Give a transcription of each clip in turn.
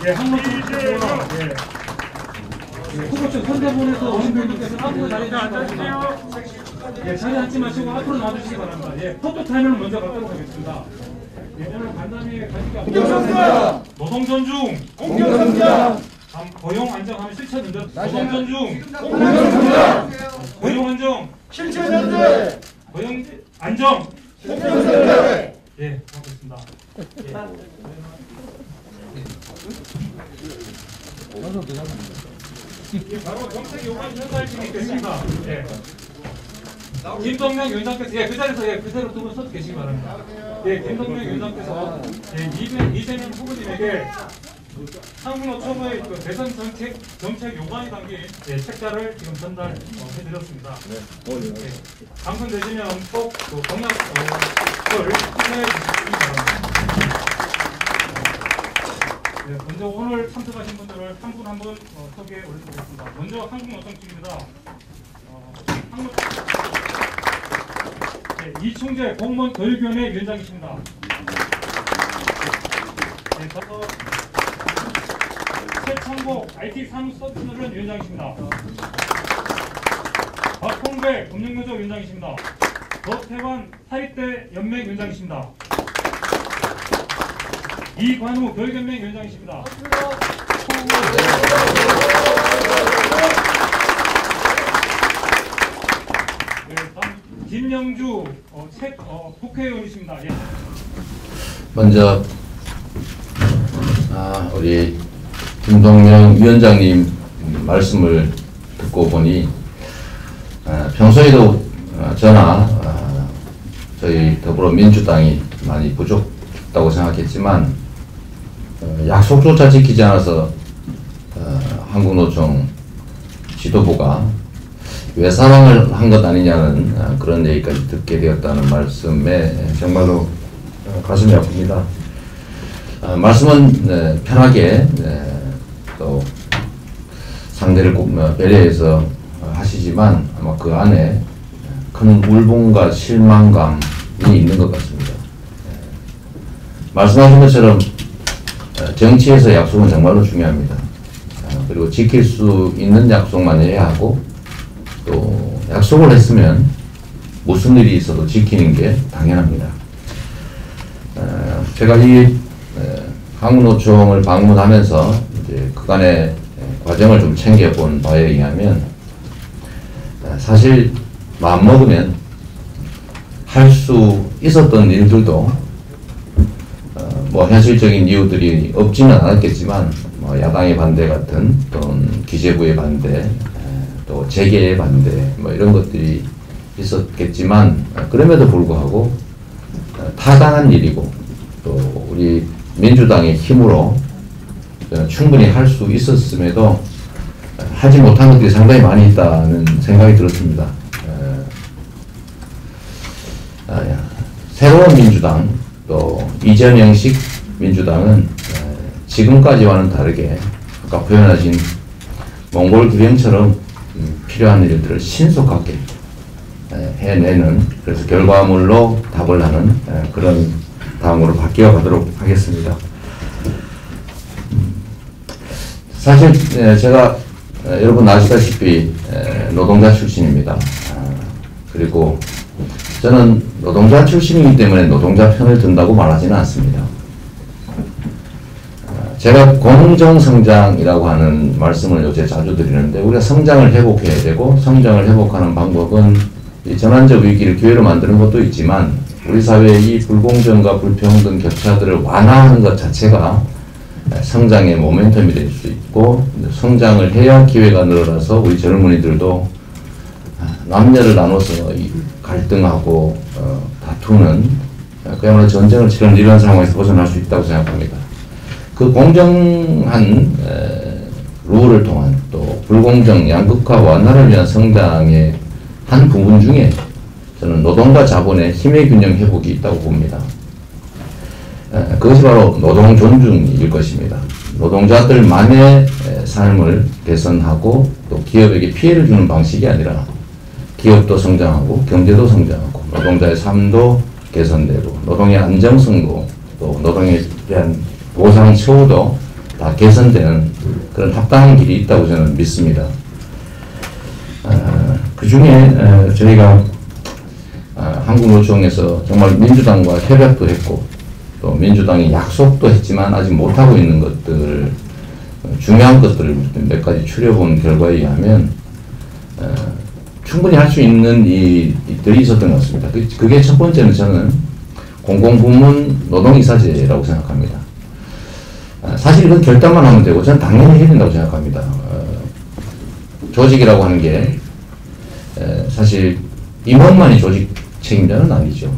예, 한번 주시고요. 예. 후보층 선대본에서 오신 분들께서 앞으로 자리에 앉아주세요. 예, 자리 앉지 마시고 앞으로 나와주시기 바랍니다. 예, 포토타임을 먼저 갖도록 하겠습니다. 예, 오늘 간담회 가지가 공정성장! 노동존중! 공정성장! 고용 안정하면 실천인데 노동존중! 공정성장! 고용 안정! 실천연대! 고용 안정! 공정성장! 예, 고맙습니다. 예, 바로 정책 요관 전달팀이 있겠습니다. 예. 김동명 위원장께서 그 자리에서 그대로 두 분 서 계시기 바랍니다. 예, 김동명 위원장께서 이재명 후보님에게 한국노총의 그 대선 정책 요관이 담긴 책자를 지금 전달해드렸습니다. 당선되시면 꼭 그 공약을 투표해 주시기 바랍니다. 네, 먼저 오늘 참석하신 분들을 한 분 한 분 소개해 올려드리겠습니다. 먼저 한국노총 측입니다. 이충재 공무원 교육위원회 위원장이십니다. 네, 다음 최창복 IT 사무서비스노련 위원장이십니다. 박홍배 금융노조 위원장이십니다. 더태환 사립대 연맹 위원장이십니다. 이관우 교육연맹 위원장이십니다. 네, 다음 김영주 국회의원이십니다. 예. 먼저 우리 김동명 위원장님 말씀을 듣고 보니 평소에도 저나 저희 더불어민주당이 많이 부족했다고 생각했지만 약속조차 지키지 않아서 한국노총 지도부가 외사랑을 한 것 아니냐는 그런 얘기까지 듣게 되었다는 말씀에 정말로 가슴이 아픕니다. 말씀은 편하게 또 상대를 꼭 배려해서 하시지만 아마 그 안에 큰 울분과 실망감이 있는 것 같습니다. 말씀하신 것처럼 정치에서 약속은 정말로 중요합니다. 그리고 지킬 수 있는 약속만 해야 하고 또 약속을 했으면 무슨 일이 있어도 지키는 게 당연합니다. 제가 이 한국노총을 방문하면서 이제 그간의 과정을 좀 챙겨본 바에 의하면 사실 마음먹으면 할 수 있었던 일들도 뭐 현실적인 이유들이 없지는 않았겠지만 뭐 야당의 반대 같은 또는 기재부의 반대 또 재계의 반대 뭐 이런 것들이 있었겠지만 그럼에도 불구하고 타당한 일이고 또 우리 민주당의 힘으로 충분히 할 수 있었음에도 하지 못한 것들이 상당히 많이 있다는 생각이 들었습니다. 새로운 민주당 또 이전형식 민주당은 지금까지와는 다르게 아까 표현하신 몽골 기병처럼 필요한 일들을 신속하게 해내는 그래서 결과물로 답을 하는 그런 당으로 바뀌어 가도록 하겠습니다. 사실 제가 여러분 아시다시피 노동자 출신입니다. 그리고 저는 노동자 출신이기 때문에 노동자 편을 든다고 말하지는 않습니다. 제가 공정성장이라고 하는 말씀을 요새 자주 드리는데 우리가 성장을 회복해야 되고 성장을 회복하는 방법은 이 전환적 위기를 기회로 만드는 것도 있지만 우리 사회의 이 불공정과 불평등 격차들을 완화하는 것 자체가 성장의 모멘텀이 될 수 있고 성장을 해야 기회가 늘어나서 우리 젊은이들도 남녀를 나눠서 갈등하고 다투는 그야말로 전쟁을 치르는 이런 상황에서 벗어날 수 있다고 생각합니다. 그 공정한 룰을 통한 또 불공정 양극화 완화를 위한 성장의 한 부분 중에 저는 노동과 자본의 힘의 균형 회복이 있다고 봅니다. 그것이 바로 노동 존중일 것입니다. 노동자들만의 삶을 개선하고 또 기업에게 피해를 주는 방식이 아니라 기업도 성장하고 경제도 성장하고 노동자의 삶도 개선되고 노동의 안정성도 또 노동에 대한 보상 처우도 다 개선되는 그런 합당한 길이 있다고 저는 믿습니다. 그 중에 저희가 한국노총에서 정말 민주당과 협약도 했고 또 민주당이 약속도 했지만 아직 못하고 있는 것들, 중요한 것들을 몇 가지 추려본 결과에 의하면 충분히 할 수 있는 일들이 있었던 것 같습니다. 그게 첫 번째는 저는 공공부문 노동이사제라고 생각합니다. 사실 이건 결단만 하면 되고 저는 당연히 해야 된다고 생각합니다. 조직이라고 하는 게 사실 임원만이 조직 책임자는 아니죠.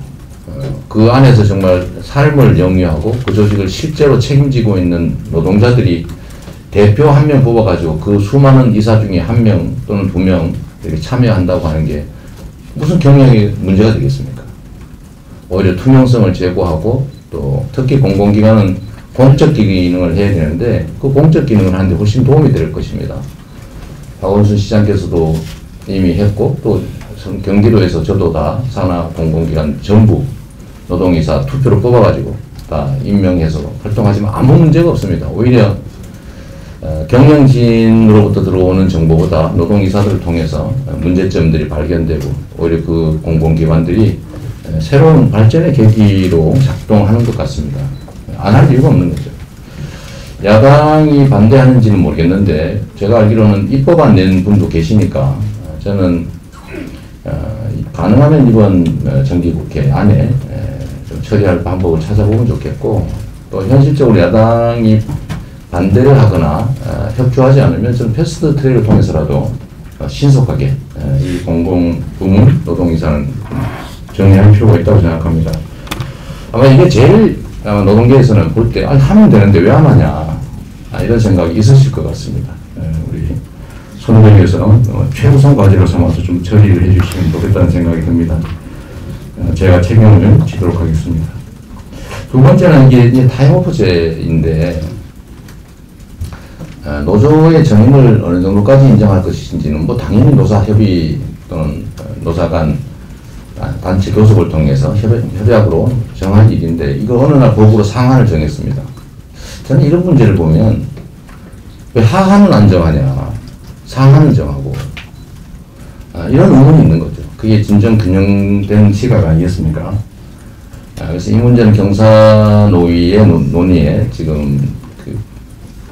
그 안에서 정말 삶을 영위하고 그 조직을 실제로 책임지고 있는 노동자들이 대표 한 명 뽑아가지고 그 수많은 이사 중에 한 명 또는 두 명 이렇게 참여한다고 하는 게 무슨 경영에 문제가 되겠습니까? 오히려 투명성을 제고하고 또 특히 공공기관은 공적 기능을 해야 되는데 그 공적 기능을 하는데 훨씬 도움이 될 것입니다. 박원순 시장께서도 이미 했고 또 경기도에서 저도 다 산하 공공기관 전부 노동이사 투표로 뽑아가지고 다 임명해서 활동하지만 아무 문제가 없습니다. 오히려 경영진으로부터 들어오는 정보보다 노동이사들을 통해서 문제점들이 발견되고 오히려 그 공공기관들이 새로운 발전의 계기로 작동하는 것 같습니다. 안 할 이유가 없는 거죠. 야당이 반대하는지는 모르겠는데 제가 알기로는 입법안 낸 분도 계시니까 저는 가능하면 이번 정기국회 안에 좀 처리할 방법을 찾아보면 좋겠고 또 현실적으로 야당이 반대를 하거나 협조하지 않으면 저는 패스트 트랙을 통해서라도 신속하게 이 공공부문 노동이사는 정리할 필요가 있다고 생각합니다. 아마 이게 제일 노동계에서는 볼 때 하면 되는데 왜 안 하냐 이런 생각이 있으실 것 같습니다. 우리 손의원께서 최우선 과제로 삼아서 좀 처리를 해주시면 좋겠다는 생각이 듭니다. 제가 책임을 지도록 하겠습니다. 두 번째는 이게 타임오프제인데 노조의 정의를 어느 정도까지 인정할 것인지는 뭐 당연히 노사협의 또는 노사 간 단체 교섭을 통해서 협약으로 정할 일인데 이거 어느 날 법으로 상한을 정했습니다. 저는 이런 문제를 보면 왜 하한은 안 정하냐 상한을 정하고 이런 의문이 있는 거죠. 그게 진정 균형된 시각 아니겠습니까? 그래서 이 문제는 경사노위의 논의에 지금 그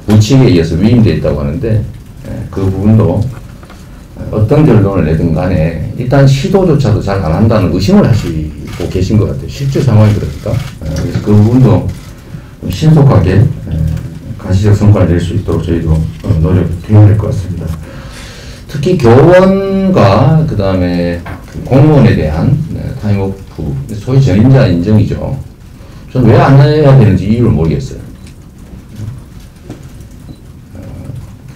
부칙에 의해서 위임되어 있다고 하는데 그 부분도 어떤 결론을 내든 간에 일단 시도조차도 잘 안 한다는 의심을 하시고 계신 것 같아요. 실제 상황이 그러니까. 그래서 그 부분도 신속하게 가시적 성과를 낼 수 있도록 저희도 노력해야 될 것 같습니다. 특히 교원과 그 다음에 공무원에 대한 타임오프, 소위 전임자 인정이죠. 저는 왜 안 해야 되는지 이유를 모르겠어요.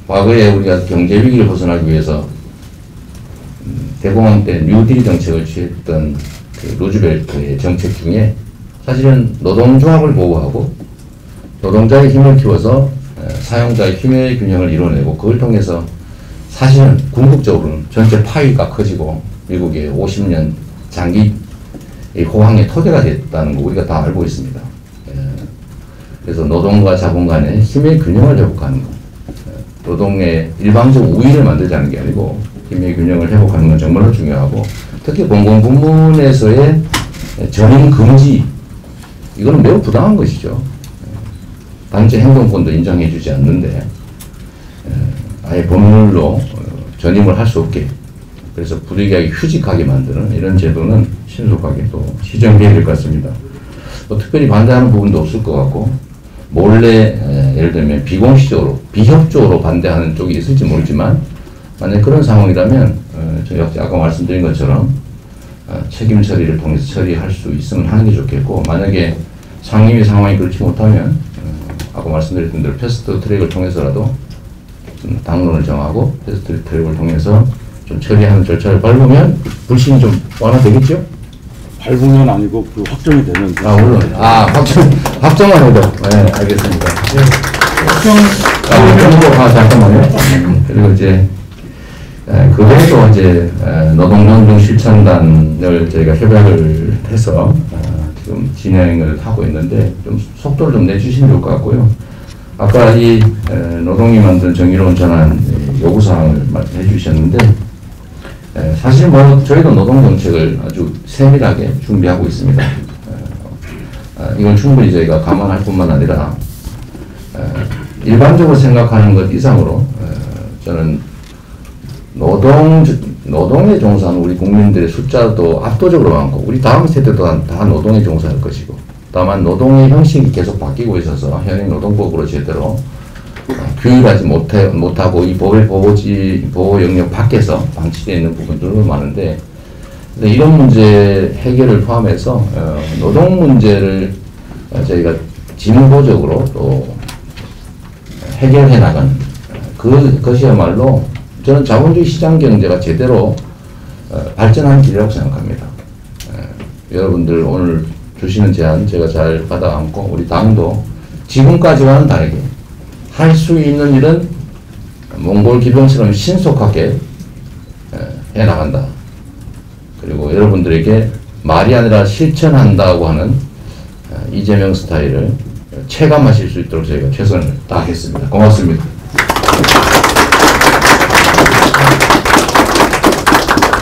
과거에 우리가 경제위기를 벗어나기 위해서 대공황 때 뉴딜 정책을 취했던 그 루즈벨트의 정책 중에 사실은 노동조합을 보호하고 노동자의 힘을 키워서 사용자의 힘의 균형을 이뤄내고 그걸 통해서 사실은 궁극적으로는 전체 파이가 커지고 미국의 50년 장기 호황의 토대가 됐다는 거 우리가 다 알고 있습니다. 그래서 노동과 자본 간의 힘의 균형을 회복하는 것, 노동의 일방적 우위를 만들지 않는 게 아니고 힘의 균형을 회복하는 건 정말로 중요하고 특히 공공부문에서의 전임 금지 이거는 매우 부당한 것이죠. 단체 행동권도 인정해주지 않는데 아예 법률로 전임을 할 수 없게 그래서 부득이하게 휴직하게 만드는 이런 제도는 신속하게 또 시정돼야 될 것 같습니다. 또 특별히 반대하는 부분도 없을 것 같고 몰래 예를 들면 비공식적으로 비협조로 반대하는 쪽이 있을지 모르지만 만약 그런 상황이라면 제가 아까 말씀드린 것처럼 책임 처리를 통해서 처리할 수 있으면 하는 게 좋겠고 만약에 상임위 상황이 그렇지 못하면 아까 말씀드렸던 대로 패스트 트랙을 통해서라도 좀 당론을 정하고 패스트 트랙을 통해서 좀 처리하는 절차를 밟으면 불신이 좀 완화되겠죠? 밟으면 아니고 그 확정이 되면 물론 확정만 해도 네 알겠습니다. 확정 잠깐만요. 그리고 이제 그 외에도 이제 노동운동 실천단을 저희가 협약을 해서 지금 진행을 하고 있는데 좀 속도를 좀 내주시면 좋을 것 같고요. 아까 이 노동이 만든 정의로운 전환 요구사항을 해주셨는데 사실 뭐 저희도 노동정책을 아주 세밀하게 준비하고 있습니다. 이걸 충분히 저희가 감안할 뿐만 아니라 일반적으로 생각하는 것 이상으로 저는 노동에 종사하는 우리 국민들의 숫자도 압도적으로 많고 우리 다음 세대도 다 노동에 종사할 것이고 다만 노동의 형식이 계속 바뀌고 있어서 현행 노동법으로 제대로 규율하지 못하고 이 법의 보호 영역 밖에서 방치되어 있는 부분들도 많은데 이런 문제 해결을 포함해서 노동 문제를 저희가 진보적으로 또 해결해 나가는 그것이야말로 저는 자본주의 시장 경제가 제대로 발전한 길이라고 생각합니다. 여러분들 오늘 주시는 제안 제가 잘 받아안고 우리 당도 지금까지와는 다르게 할 수 있는 일은 몽골 기병처럼 신속하게 해나간다. 그리고 여러분들에게 말이 아니라 실천한다고 하는 이재명 스타일을 체감하실 수 있도록 저희가 최선을 다하겠습니다. 고맙습니다.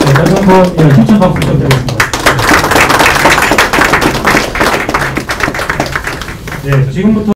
네, 다시 한번 힘찬 박수 부탁드리겠습니다. 네, 지금부터